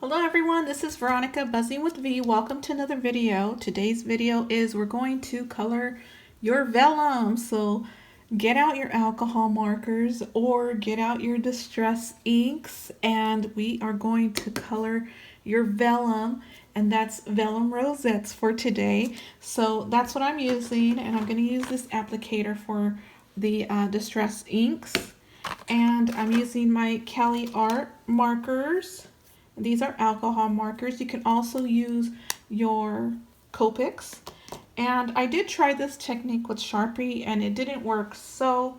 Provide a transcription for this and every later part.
Hello everyone, this is Veronica, Buzzing with V. Welcome to another video. Today's video is we're going to color your vellum. So get out your alcohol markers or get out your distress inks and we are going to color your vellum, and that's Vellum Rosettes for today. So that's what I'm using, and I'm going to use this applicator for the distress inks, and I'm using my Cali Art markers. These are alcohol markers. You can also use your Copics. And I did try this technique with Sharpie and it didn't work. So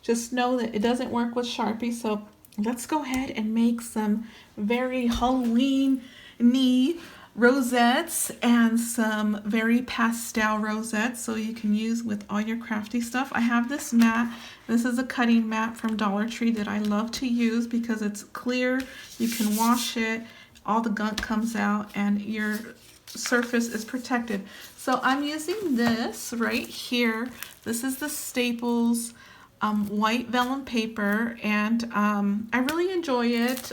just know that it doesn't work with Sharpie. So let's go ahead and make some very Halloween-y rosettes and some very pastel rosettes so you can use with all your crafty stuff. I have this mat. This is a cutting mat from Dollar Tree that I love to use because it's clear. You can wash it, all the gunk comes out, and your surface is protected. So I'm using this right here. This is the Staples white vellum paper, and I really enjoy it.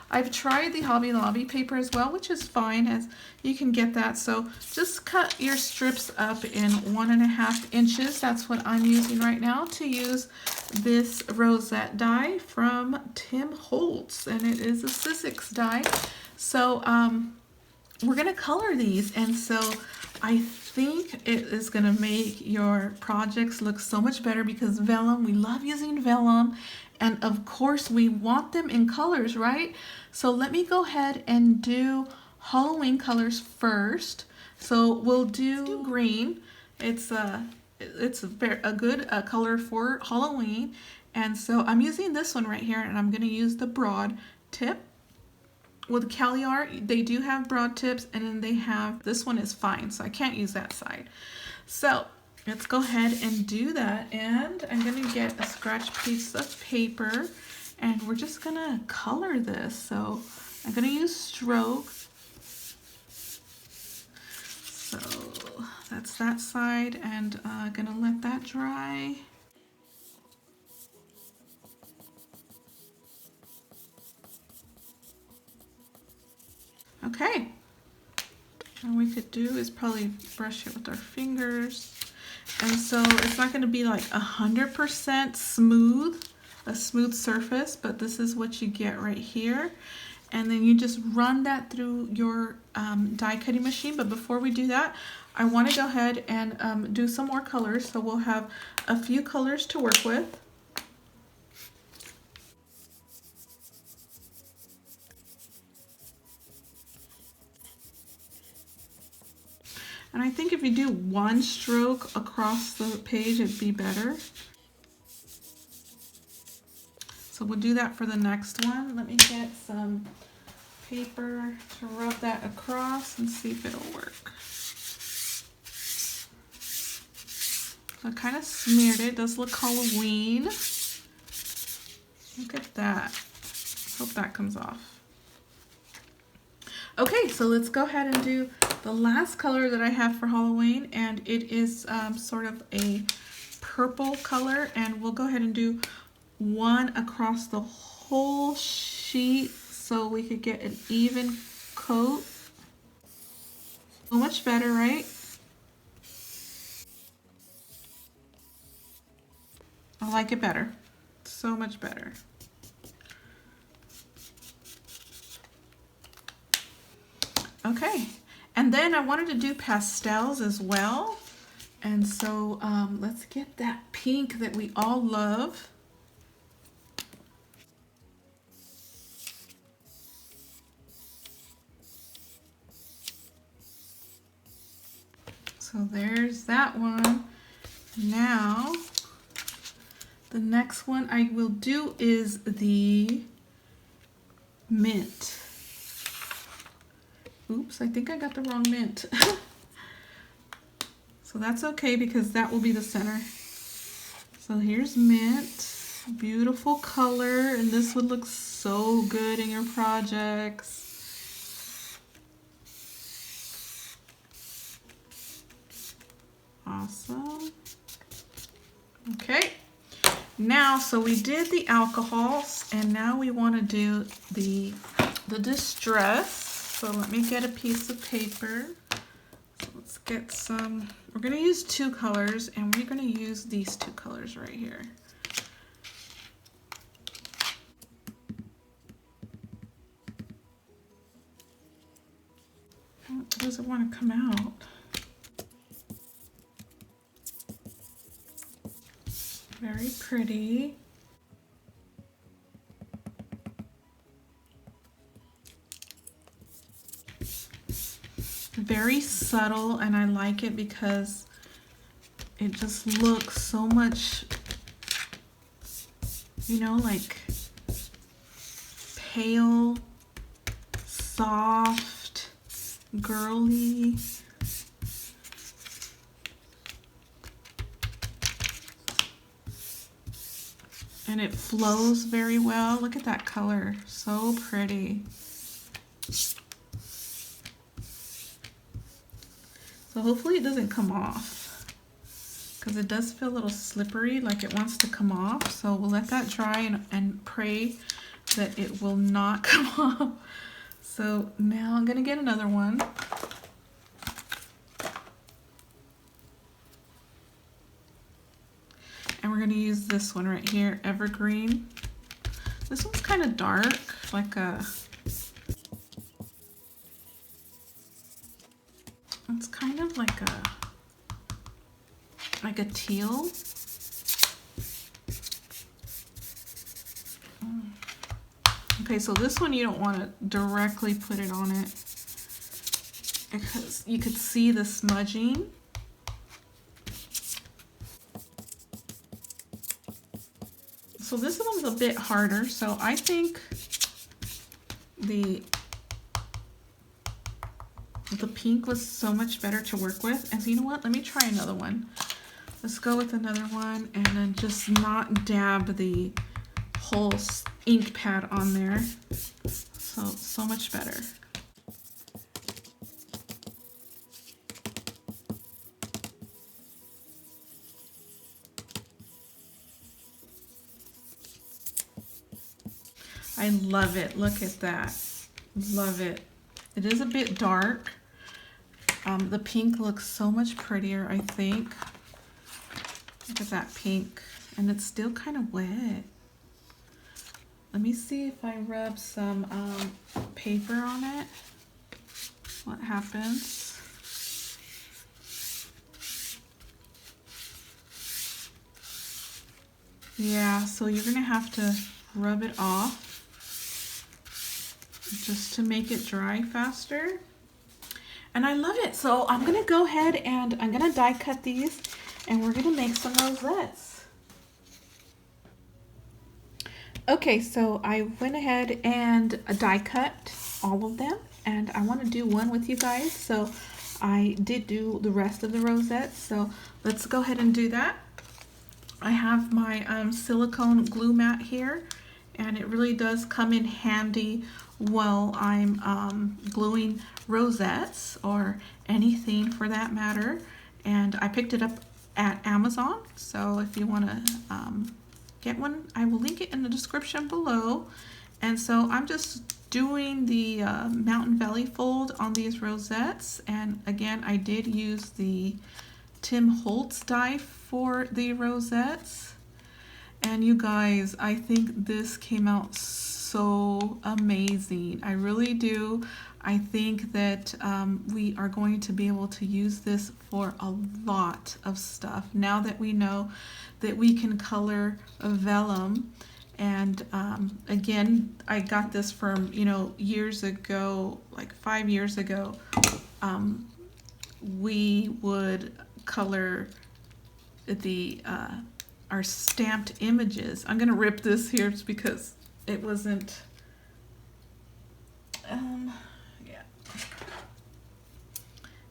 I've tried the Hobby Lobby paper as well, which is fine, as you can get that. So just cut your strips up in 1.5 inches. That's what I'm using right now to use this rosette die from Tim Holtz, and it is a Sizzix die. So we're gonna color these, and so I think it is gonna make your projects look so much better because vellum, we love using vellum, and of course we want them in colors, right? So let me go ahead and do Halloween colors first. So we'll do green. It's a good color for Halloween, and so I'm using this one right here, and I'm gonna use the broad tip. With Cali Art, they do have broad tips, and then they have, this one is fine, so I can't use that side. So let's go ahead and do that, and I'm gonna get a scratch piece of paper, and we're just gonna color this. So I'm gonna use stroke. So that's that side, and gonna let that dry. Okay, and we could do is probably brush it with our fingers. And so it's not going to be like 100% smooth, a smooth surface, but this is what you get right here. And then you just run that through your die cutting machine. But before we do that, I want to go ahead and do some more colors. So we'll have a few colors to work with. And I think if you do one stroke across the page, it'd be better. So we'll do that for the next one. Let me get some paper to rub that across and see if it'll work. So I kind of smeared it. It does look Halloween. Look at that. Hope that comes off. Okay, so let's go ahead and do the last color that I have for Halloween, and it is sort of a purple color, and we'll go ahead and do one across the whole sheet so we could get an even coat. So much better, right? I like it better. So much better. Okay, and then I wanted to do pastels as well, and so let's get that pink that we all love. So there's that one. Now the next one I will do is the mint. Oops, I think I got the wrong mint. So that's okay because that will be the center. So here's mint, beautiful color, and this would look so good in your projects. Awesome. Okay, now so we did the alcohols, and now we want to do the the distress. So let me get a piece of paper. So let's get some, we're gonna use 2 colors, and we're gonna use these 2 colors right here. It doesn't want to come out. Very pretty. Very subtle, and I like it because it just looks so much, you know, like pale, soft, girly. And it flows very well. Look at that color, so pretty. So hopefully it doesn't come off, because it does feel a little slippery, like it wants to come off. So we'll let that dry and pray that it will not come off. So now I'm gonna get another one. And we're gonna use this one right here, Evergreen. This one's kind of dark, like a, it's kind of like a teal. Okay, so this one you don't want to directly put it on it because you could see the smudging. So this one's a bit harder, so I think the pink was so much better to work with. And so you know what, let me try another one. Let's go with another one and then just not dab the whole ink pad on there. So much better. I love it. Look at that. Love it. It is a bit dark. The pink looks so much prettier, I think. Look at that pink. And it's still kind of wet. Let me see if I rub some paper on it. What happens? Yeah, so you're gonna have to rub it off just to make it dry faster. And I love it. So I'm gonna go ahead and I'm gonna die cut these, and we're gonna make some rosettes. Okay, so I went ahead and die cut all of them, and I want to do one with you guys. So I did do the rest of the rosettes, so let's go ahead and do that. I have my silicone glue mat here, and it really does come in handy while I'm gluing rosettes or anything for that matter. And I picked it up at Amazon, so if you want to get one, I will link it in the description below. And so I'm just doing the Mountain Valley fold on these rosettes, and again I did use the Tim Holtz die for the rosettes. And you guys, I think this came out so amazing. I really do. I think that we are going to be able to use this for a lot of stuff now that we know that we can color a vellum. And again, I got this from, you know, years ago, like 5 years ago. We would color the our stamped images. I'm gonna rip this here just because it wasn't yeah,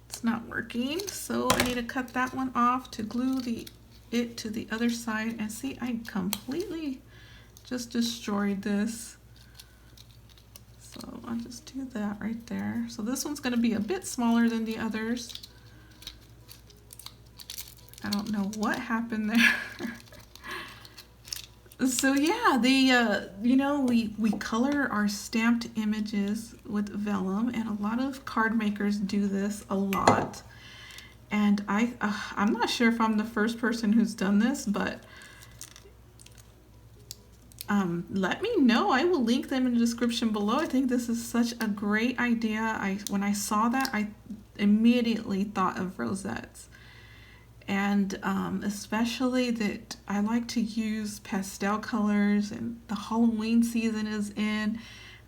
it's not working, so I need to cut that one off to glue it to the other side. And see, I completely just destroyed this, so I'll just do that right there. So this one's going to be a bit smaller than the others. I don't know what happened there. So yeah, the you know, we color our stamped images with vellum, and a lot of card makers do this a lot. And I'm not sure if I'm the first person who's done this, but let me know. I will link them in the description below. I think this is such a great idea. When I saw that, I immediately thought of rosettes. And especially that I like to use pastel colors, and the Halloween season is in,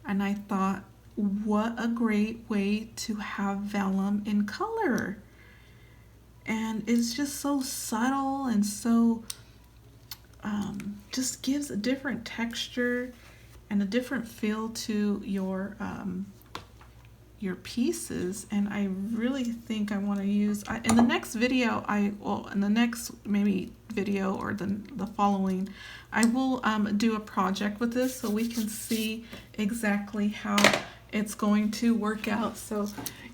and I thought, what a great way to have vellum in color. And it's just so subtle and so just gives a different texture and a different feel to your pieces. And I really think I want to use in the next video, in the next maybe video or the following, I will do a project with this so we can see exactly how it's going to work out. So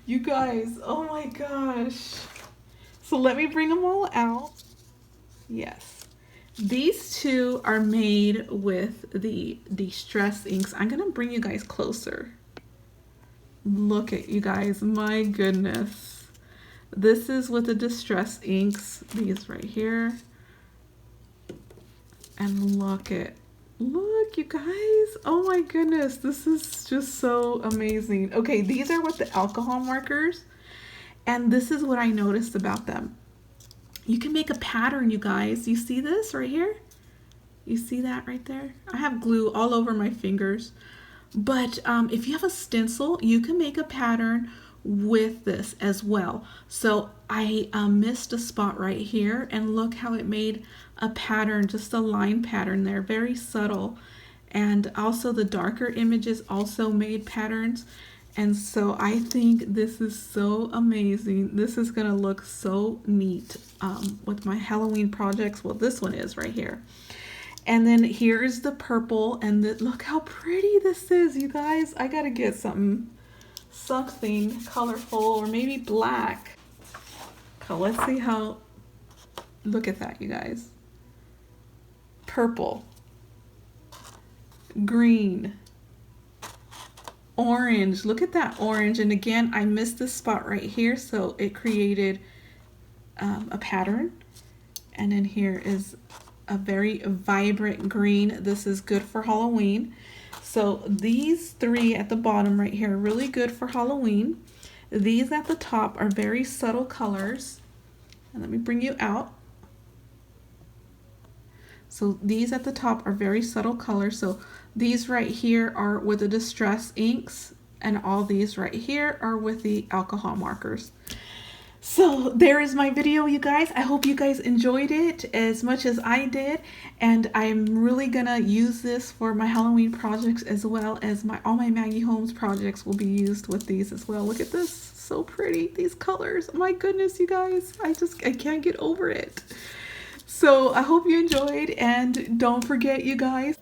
you guys, oh my gosh. So let me bring them all out. Yes. These two are made with the Distress inks. I'm going to bring you guys closer. Look at you guys, my goodness. This is with the Distress inks, these right here. And look you guys, oh my goodness, this is just so amazing. Okay, these are with the alcohol markers, and this is what I noticed about them. You can make a pattern, you guys. You see this right here? You see that right there? I have glue all over my fingers. But if you have a stencil, you can make a pattern with this as well. So I missed a spot right here, and look how it made a pattern, just a line pattern there, very subtle. And also the darker images also made patterns. And so I think this is so amazing. This is gonna look so neat with my Halloween projects. Well, this one is right here. And then here's the purple, and look how pretty this is, you guys. I gotta get something colorful, or maybe black. Okay, let's see how, look at that, you guys. Purple, green, orange. Look at that orange. And again, I missed this spot right here, so it created a pattern. And then here is a very vibrant green. This is good for Halloween. So these three at the bottom right here are really good for Halloween. These at the top are very subtle colors. And let me bring you out. So these at the top are very subtle colors. So these right here are with the Distress inks, and all these right here are with the alcohol markers. So there is my video, you guys. I hope you guys enjoyed it as much as I did, and I'm really gonna use this for my Halloween projects, as well as all my Maggie Holmes projects will be used with these as well. Look at this, so pretty, these colors. My goodness, you guys, I can't get over it. So I hope you enjoyed, and don't forget, you guys,